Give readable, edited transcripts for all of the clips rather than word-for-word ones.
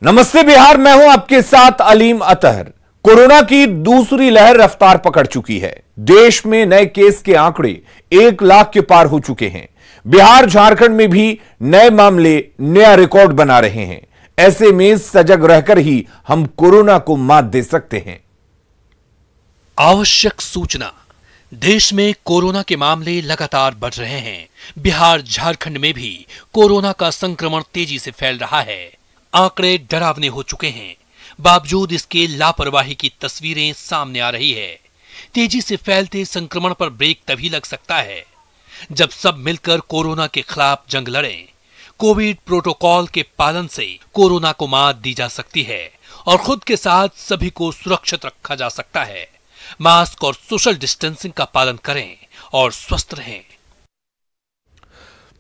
नमस्ते बिहार, मैं हूं आपके साथ अलीम अतहर। कोरोना की दूसरी लहर रफ्तार पकड़ चुकी है। देश में नए केस के आंकड़े 1 लाख के पार हो चुके हैं। बिहार झारखंड में भी नए मामले नया रिकॉर्ड बना रहे हैं। ऐसे में सजग रहकर ही हम कोरोना को मात दे सकते हैं। आवश्यक सूचना, देश में कोरोना के मामले लगातार बढ़ रहे हैं। बिहार झारखंड में भी कोरोना का संक्रमण तेजी से फैल रहा है। आंकड़े डरावने हो चुके हैं। बावजूद इसके लापरवाही की तस्वीरें सामने आ रही है। तेजी से फैलते संक्रमण पर ब्रेक तभी लग सकता है जब सब मिलकर कोरोना के खिलाफ जंग लड़ें। कोविड प्रोटोकॉल के पालन से कोरोना को मात दी जा सकती है और खुद के साथ सभी को सुरक्षित रखा जा सकता है। मास्क और सोशल डिस्टेंसिंग का पालन करें और स्वस्थ रहें।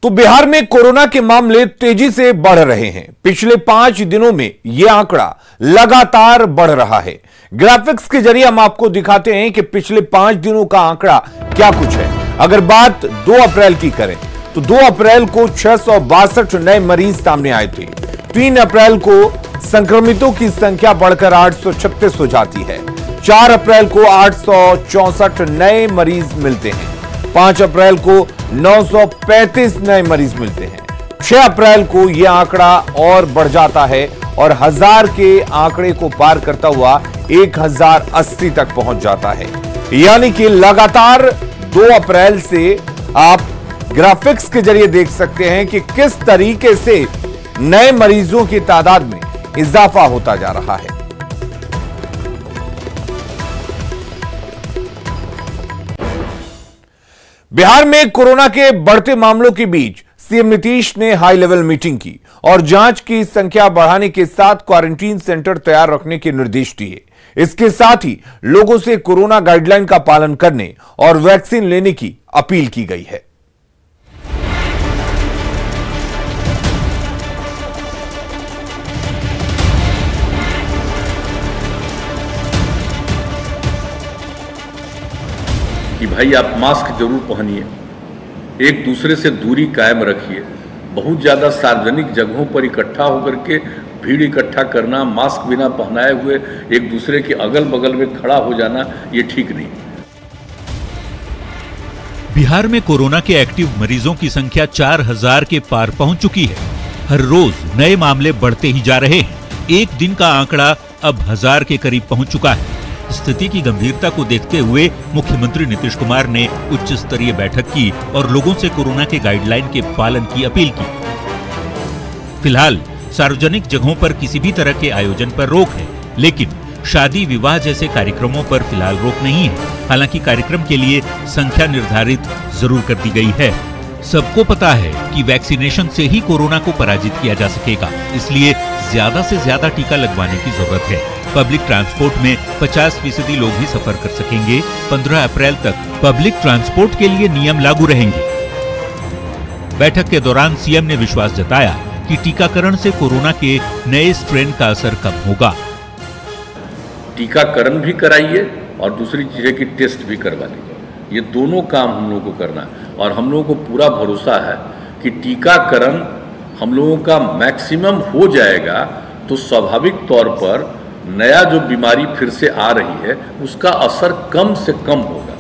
तो बिहार में कोरोना के मामले तेजी से बढ़ रहे हैं। पिछले 5 दिनों में यह आंकड़ा लगातार बढ़ रहा है। ग्राफिक्स के जरिए हम आपको दिखाते हैं कि पिछले 5 दिनों का आंकड़ा क्या कुछ है। अगर बात 2 अप्रैल की करें तो 2 अप्रैल को 662 नए मरीज सामने आए थे। 3 अप्रैल को संक्रमितों की संख्या बढ़कर 836 हो जाती है। 4 अप्रैल को 864 नए मरीज मिलते हैं। 5 अप्रैल को 935 नए मरीज मिलते हैं। 6 अप्रैल को यह आंकड़ा और बढ़ जाता है और 1000 के आंकड़े को पार करता हुआ 1080 तक पहुंच जाता है। यानी कि लगातार 2 अप्रैल से आप ग्राफिक्स के जरिए देख सकते हैं कि किस तरीके से नए मरीजों की तादाद में इजाफा होता जा रहा है। बिहार में कोरोना के बढ़ते मामलों के बीच सीएम नीतीश ने हाई लेवल मीटिंग की और जांच की संख्या बढ़ाने के साथ क्वारंटीन सेंटर तैयार रखने के निर्देश दिए। इसके साथ ही लोगों से कोरोना गाइडलाइन का पालन करने और वैक्सीन लेने की अपील की गई है। कि भाई आप मास्क जरूर पहनिए, एक दूसरे से दूरी कायम रखिए। बहुत ज़्यादा सार्वजनिक जगहों पर इकट्ठा होकर के भीड़ इकट्ठा करना, मास्क बिना पहनाए हुए एक दूसरे के अगल बगल में खड़ा हो जाना, ये ठीक नहीं। बिहार में कोरोना के एक्टिव मरीजों की संख्या 4000 के पार पहुंच चुकी है। हर रोज नए मामले बढ़ते ही जा रहे हैं। एक दिन का आंकड़ा अब 1000 के करीब पहुंच चुका है। स्थिति की गंभीरता को देखते हुए मुख्यमंत्री नीतीश कुमार ने उच्च स्तरीय बैठक की और लोगों से कोरोना के गाइडलाइन के पालन की अपील की। फिलहाल सार्वजनिक जगहों पर किसी भी तरह के आयोजन पर रोक है, लेकिन शादी विवाह जैसे कार्यक्रमों पर फिलहाल रोक नहीं है। हालांकि कार्यक्रम के लिए संख्या निर्धारित जरूर कर दी गई है। सबको पता है कि वैक्सीनेशन से ही कोरोना को पराजित किया जा सकेगा, इसलिए ज्यादा से ज्यादा टीका लगवाने की जरूरत है। पब्लिक ट्रांसपोर्ट में 50% लोग ही सफर कर सकेंगे। 15 अप्रैल तक पब्लिक ट्रांसपोर्ट के लिए नियम लागू रहेंगे। बैठक के दौरान सीएम ने विश्वास जताया कि टीकाकरण से कोरोना के नए स्ट्रेन का असर कम होगा। टीकाकरण भी कराइए और दूसरी चीजें की टेस्ट भी करवा लीजिए। ये दोनों काम हम लोगों को करना है और हम लोगों को पूरा भरोसा है कि टीकाकरण हम लोगों का मैक्सिमम हो जाएगा तो स्वाभाविक तौर पर नया जो बीमारी फिर से आ रही है उसका असर कम से कम होगा।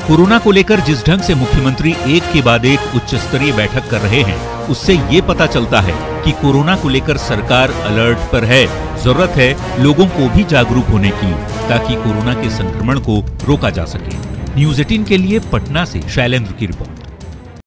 कोरोना को लेकर जिस ढंग से मुख्यमंत्री एक के बाद एक उच्च स्तरीय बैठक कर रहे हैं, उससे ये पता चलता है कि कोरोना को लेकर सरकार अलर्ट पर है। जरूरत है लोगों को भी जागरूक होने की, ताकि कोरोना के संक्रमण को रोका जा सके। न्यूज़ 18 के लिए पटना से शैलेंद्र की रिपोर्ट।